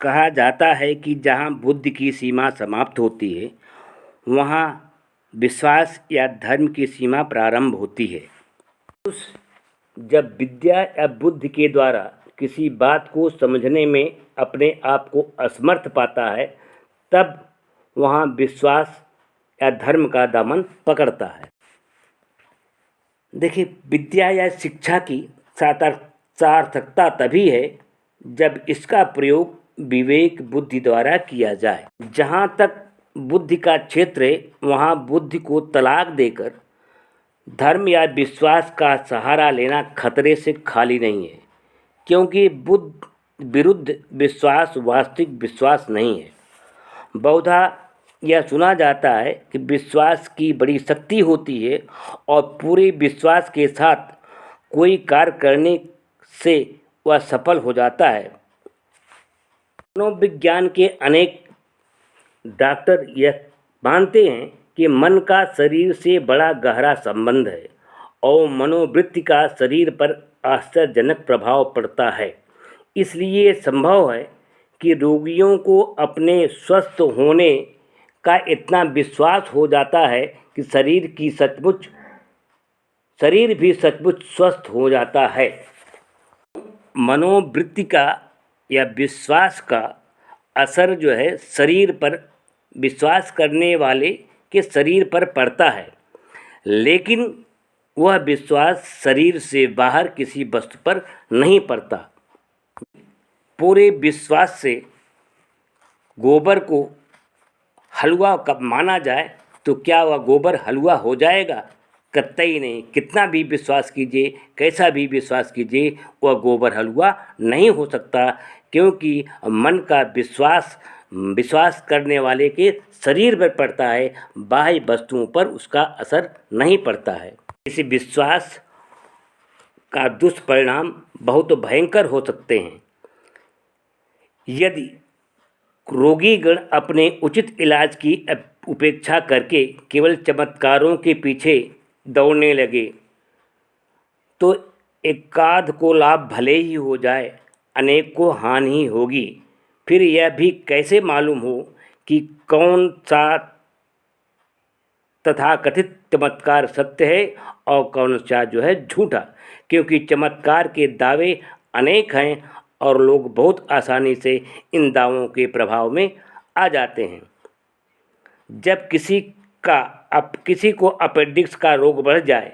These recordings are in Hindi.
कहा जाता है कि जहाँ बुद्धि की सीमा समाप्त होती है वहाँ विश्वास या धर्म की सीमा प्रारंभ होती है। जब विद्या या बुद्धि के द्वारा किसी बात को समझने में अपने आप को असमर्थ पाता है तब वहाँ विश्वास या धर्म का दामन पकड़ता है। देखिए, विद्या या शिक्षा की सार्थकता तभी है जब इसका प्रयोग विवेक बुद्धि द्वारा किया जाए। जहाँ तक बुद्धि का क्षेत्र है वहाँ बुद्धि को तलाक देकर धर्म या विश्वास का सहारा लेना खतरे से खाली नहीं है, क्योंकि बुद्धि विरुद्ध विश्वास वास्तविक विश्वास नहीं है। बहुधा यह सुना जाता है कि विश्वास की बड़ी शक्ति होती है और पूरे विश्वास के साथ कोई कार्य करने से वह सफल हो जाता है। मनोविज्ञान के अनेक डॉक्टर यह मानते हैं कि मन का शरीर से बड़ा गहरा संबंध है और मनोवृत्ति का शरीर पर आश्चर्यजनक प्रभाव पड़ता है। इसलिए संभव है कि रोगियों को अपने स्वस्थ होने का इतना विश्वास हो जाता है कि शरीर भी सचमुच स्वस्थ हो जाता है। मनोवृत्ति का या विश्वास का असर जो है शरीर पर विश्वास करने वाले के शरीर पर पड़ता है, लेकिन वह विश्वास शरीर से बाहर किसी वस्तु पर नहीं पड़ता। पूरे विश्वास से गोबर को हलवा कब माना जाए तो क्या वह गोबर हलवा हो जाएगा? कतई नहीं। कितना भी विश्वास कीजिए, कैसा भी विश्वास कीजिए, वह गोबर हलवा नहीं हो सकता, क्योंकि मन का विश्वास करने वाले के शरीर पर पड़ता है, बाह्य वस्तुओं पर उसका असर नहीं पड़ता है। इस विश्वास का दुष्परिणाम बहुत भयंकर हो सकते हैं। यदि रोगीगण अपने उचित इलाज की उपेक्षा करके केवल चमत्कारों के पीछे दौड़ने लगे तो एकाध को लाभ भले ही हो जाए, अनेक को हानि होगी। फिर यह भी कैसे मालूम हो कि कौन सा तथाकथित चमत्कार सत्य है और कौन सा जो है झूठा, क्योंकि चमत्कार के दावे अनेक हैं और लोग बहुत आसानी से इन दावों के प्रभाव में आ जाते हैं। जब किसी को अपेंडिक्स का रोग बढ़ जाए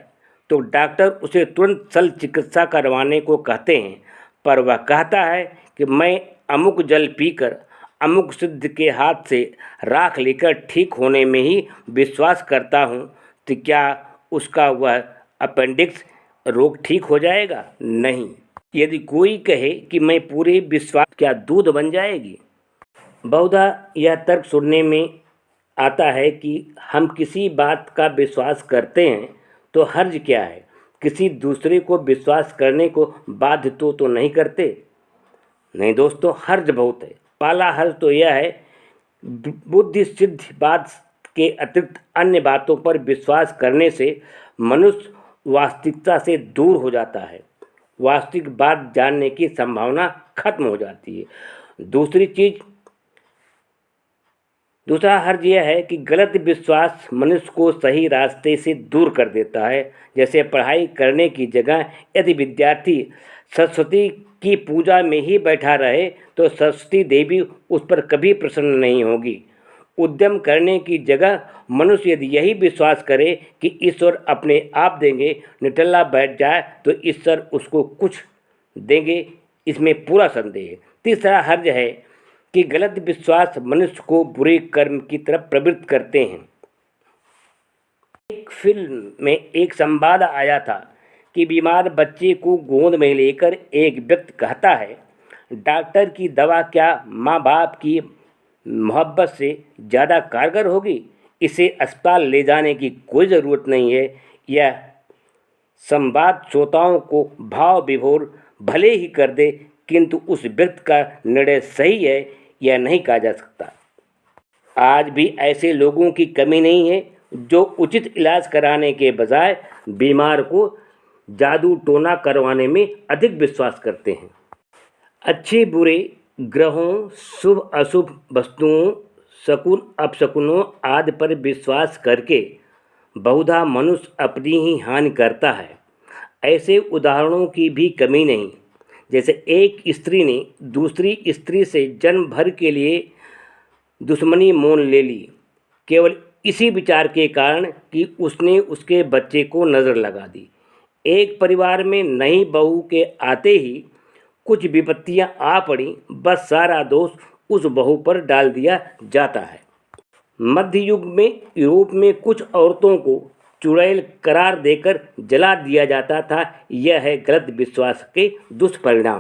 तो डॉक्टर उसे तुरंत शल्य चिकित्सा करवाने को कहते हैं, पर वह कहता है कि मैं अमुक जल पीकर अमुक सिद्ध के हाथ से राख लेकर ठीक होने में ही विश्वास करता हूँ, तो क्या उसका वह अपेंडिक्स रोग ठीक हो जाएगा? नहीं। यदि कोई कहे कि मैं पूरे विश्वास, क्या दूध बन जाएगी? बहुधा यह तर्क सुनने में आता है कि हम किसी बात का विश्वास करते हैं तो हर्ज क्या है, किसी दूसरे को विश्वास करने को बाध्य तो नहीं करते। नहीं दोस्तों, हर्ज बहुत है। पहला हर्ज तो यह है, बुद्धि सिद्ध बात के अतिरिक्त अन्य बातों पर विश्वास करने से मनुष्य वास्तविकता से दूर हो जाता है, वास्तविक बात जानने की संभावना खत्म हो जाती है। दूसरा हर्ज यह है कि गलत विश्वास मनुष्य को सही रास्ते से दूर कर देता है। जैसे पढ़ाई करने की जगह यदि विद्यार्थी सरस्वती की पूजा में ही बैठा रहे तो सरस्वती देवी उस पर कभी प्रसन्न नहीं होगी। उद्यम करने की जगह मनुष्य यदि यही विश्वास करे कि ईश्वर अपने आप देंगे, निठल्ला बैठ जाए तो ईश्वर उसको कुछ देंगे, इसमें पूरा संदेह है। तीसरा हर्ज है कि गलत विश्वास मनुष्य को बुरे कर्म की तरफ प्रवृत्त करते हैं। एक फिल्म में एक संवाद आया था कि बीमार बच्चे को गोद में लेकर एक व्यक्ति कहता है, डॉक्टर की दवा क्या माँ बाप की मोहब्बत से ज़्यादा कारगर होगी? इसे अस्पताल ले जाने की कोई ज़रूरत नहीं है। यह संवाद श्रोताओं को भाव विभोर भले ही कर दे, किंतु उस व्यक्ति का निर्णय सही है यह नहीं कहा जा सकता। आज भी ऐसे लोगों की कमी नहीं है जो उचित इलाज कराने के बजाय बीमार को जादू टोना करवाने में अधिक विश्वास करते हैं। अच्छे बुरे ग्रहों, शुभ अशुभ वस्तुओं, शकुन अपशकुनों आदि पर विश्वास करके बहुधा मनुष्य अपनी ही हानि करता है। ऐसे उदाहरणों की भी कमी नहीं। जैसे एक स्त्री ने दूसरी स्त्री से जन्म भर के लिए दुश्मनी मोल ले ली, केवल इसी विचार के कारण कि उसने उसके बच्चे को नज़र लगा दी। एक परिवार में नई बहू के आते ही कुछ विपत्तियां आ पड़ी, बस सारा दोष उस बहू पर डाल दिया जाता है। मध्य युग में यूरोप में कुछ औरतों को चुड़ैल करार देकर जला दिया जाता था। यह है गलत विश्वास के दुष्परिणाम।